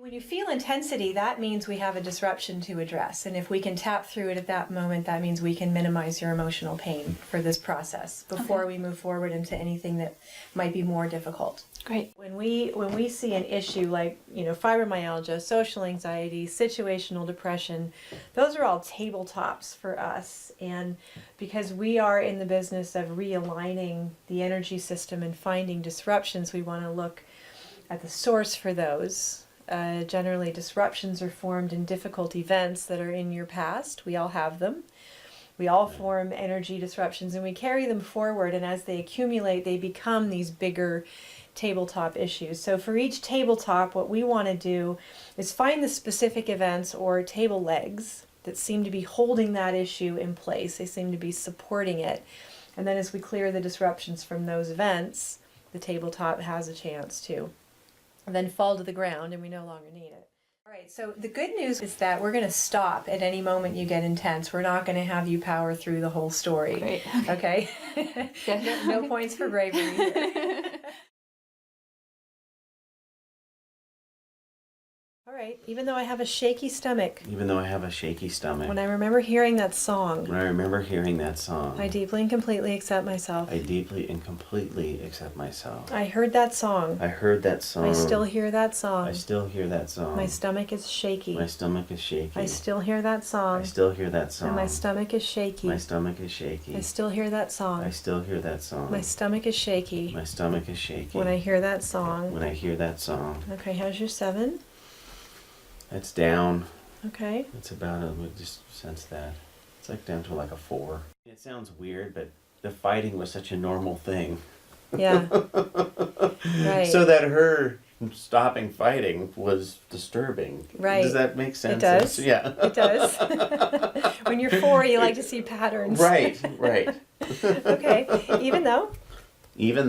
When you feel intensity, that means we have a disruption to address. And if we can tap through it at that moment, that means we can minimize your emotional pain for this process before we move forward into anything that might be more difficult. Great. When we see an issue like, fibromyalgia, social anxiety, situational depression, those are all tabletops for us. And because we are in the business of realigning the energy system and finding disruptions, we want to look at the source for those. Generally, disruptions are formed in difficult events that are in your past. We all have them. We all form energy disruptions and we carry them forward, and as they accumulate, they become these bigger tabletop issues. So for each tabletop, what we want to do is find the specific events or table legs that seem to be holding that issue in place. They seem to be supporting it. And then as we clear the disruptions from those events, the tabletop has a chance to then fall to the ground and we no longer need it. All right, so the good news is that we're going to stop at any moment you get intense. We're not going to have you power through the whole story. Great. Okay? No points for bravery here. All right, even though I have a shaky stomach. Even though I have a shaky stomach. When I remember hearing that song. When I remember hearing that song. I deeply and completely accept myself. I deeply and completely accept myself. I heard that song. I heard that song. I still hear that song. I still hear that song. My stomach is shaky. My stomach is shaky. I still hear that song. I still hear that song. And my stomach is shaky. My stomach is shaky. I still hear that song. I still hear that song. My stomach is shaky. My stomach is shaky. When I hear that song. When I hear that song. Okay, how's your 7? It's down. Okay. It's about we just sense that. It's like down to like a 4. It sounds weird, but the fighting was such a normal thing. Yeah. Right. So that her stopping fighting was disturbing. Right. Does that make sense? It does. Yeah. It does. When you're 4, you like to see patterns. Right, right. Okay. Even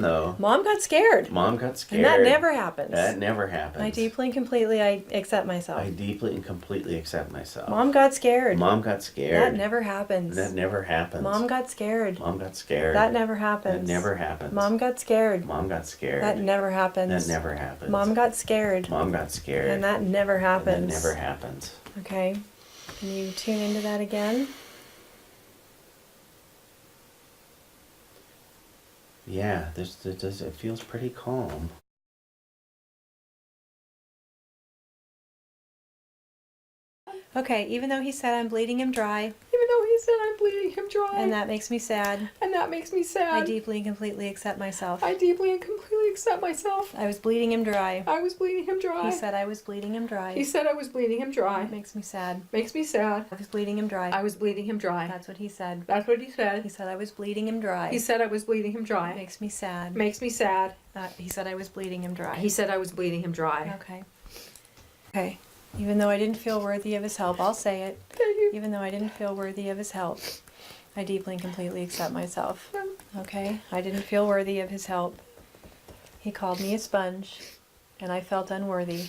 though Mom got scared. And that never happens. That never happens. I deeply and completely accept myself. I deeply and completely accept myself. Mom got scared. Mom got scared. That never happens. That never happens. Mom got scared. Mom got scared. That never happens. That never happens. Mom got scared. Mom got scared. That never happens. That never happens. Mom got scared. Mom got scared. And that never happens. That never happens. Okay. Can you tune into that again? Yeah, it feels pretty calm. Okay, even though he said I'm bleeding him dry. Even though he said I'm bleeding him dry. And that makes me sad. And that makes me sad. I deeply and completely accept myself. I deeply and completely accept myself. I was bleeding him dry. I was bleeding him dry. He said I was bleeding him dry. He said I was bleeding him dry. That makes me sad. Makes me sad. I was bleeding him dry. I was bleeding him dry. That's what he said. That's what he said. He said I was bleeding him dry. He said I was bleeding him dry. Makes me sad. Makes me sad. He said I was bleeding him dry. He said I was bleeding him dry. Okay. Okay. Even though I didn't feel worthy of his help, I'll say it. Thank you. Even though I didn't feel worthy of his help, I deeply and completely accept myself. Okay? I didn't feel worthy of his help. He called me a sponge, and I felt unworthy.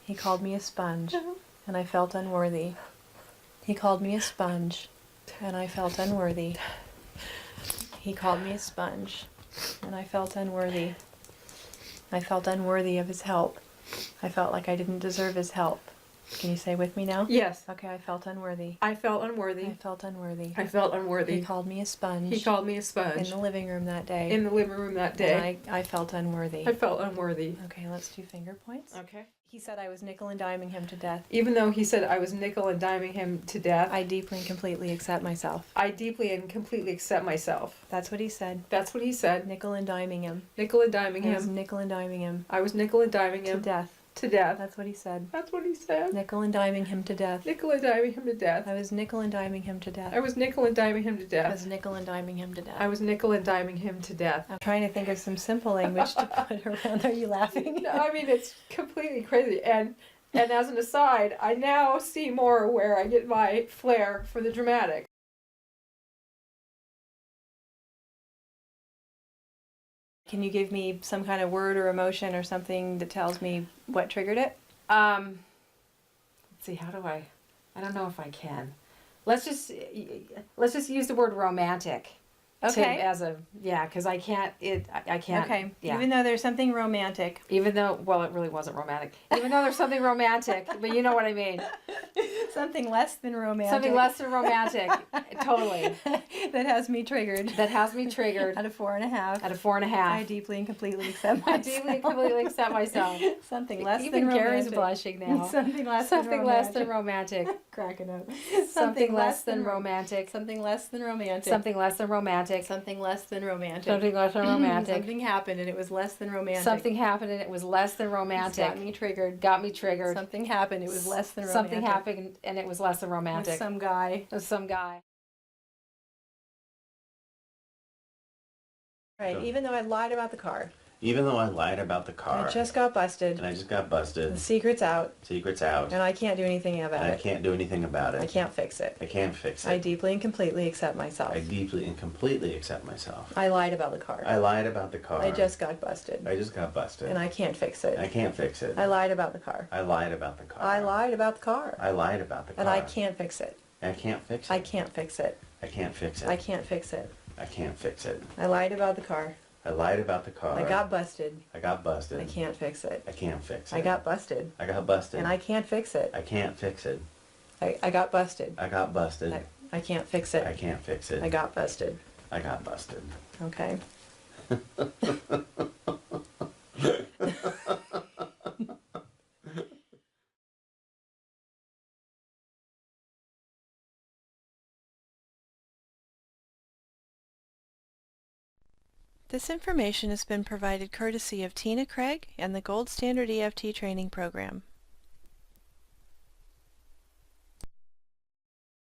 He called me a sponge, and I felt unworthy. He called me a sponge, and I felt unworthy. He called me a sponge, and I felt unworthy. I felt unworthy of his help. I felt like I didn't deserve his help. Can you say with me now? Yes. Okay, I felt unworthy. I felt unworthy. I felt unworthy. I felt unworthy. He called me a sponge. He called me a sponge. In the living room that day. In the living room that day. And I felt unworthy. I felt unworthy. Okay, let's do finger points. Okay. He said I was nickel and diming him to death. Even though he said I was nickel and diming him to death. I deeply and completely accept myself. I deeply and completely accept myself. That's what he said. That's what he said. Nickel and diming him. Nickel and diming I was him. nickel and diming him. I was nickel and diming him. To death. To death. That's what he said. That's what he said. Nickel and diming him to death. Nickel and diming him to death. I was nickel and diming him to death. I was nickel and diming him to I death. was nickel and diming him to death. I was nickel and diming him to death. I'm trying to think of some simple language to put around. Are you laughing? No, I mean, it's completely crazy. And as an aside, I now see more where I get my flair for the dramatic. Can you give me some kind of word or emotion or something that tells me what triggered it? Let's see, how do I don't know if I can. Let's just use the word romantic. Okay. Because I can't. I can't. Okay. Yeah. Even though there's something romantic. Even though, well, it really wasn't romantic. Even though there's something romantic, but you know what I mean. Something less than romantic. Something less than romantic. Totally. That has me triggered. That has me triggered. At a 4.5. At a 4.5. I deeply and completely accept I myself. deeply and completely accept myself. Something less Even than Gary's romantic. blushing now. Something less Something than less romantic. than romantic. Cracking up. Something less than romantic. Something less than romantic. Something less than romantic. Something less than romantic. Something less than romantic. Something happened and it was less than romantic. Something happened and it was less than It's romantic. got me triggered. Got me triggered. Something happened. It was less than romantic. Something happened and it was less than romantic. With some guy. With some guy. Right. Even though I lied about the car. Even though I lied about the car. I just got busted. And I just got busted. The secret's out. Secret's out. And I can't do anything about And I it. can't do anything about it. I can't fix it. I can't fix it. I deeply and completely accept myself. I deeply and completely accept myself. I lied about the car. I lied about the car. I just got busted. I just got busted. And I can't fix it. I can't fix it. I lied about the car. I lied about the car. I lied about the car. I lied about the car. And I can't fix it. I can't fix it. I can't fix it. I can't fix it. I can't fix it. I can't fix it. I lied about the car. I lied about the car. I got busted. I got busted. I can't fix it. I can't fix it. I got busted. I got busted. And I can't fix it. I can't fix it. I got busted. I got busted. I can't fix it. I can't fix it. I got busted. I got busted. Okay. This information has been provided courtesy of Tina Craig and the Gold Standard EFT Training Program.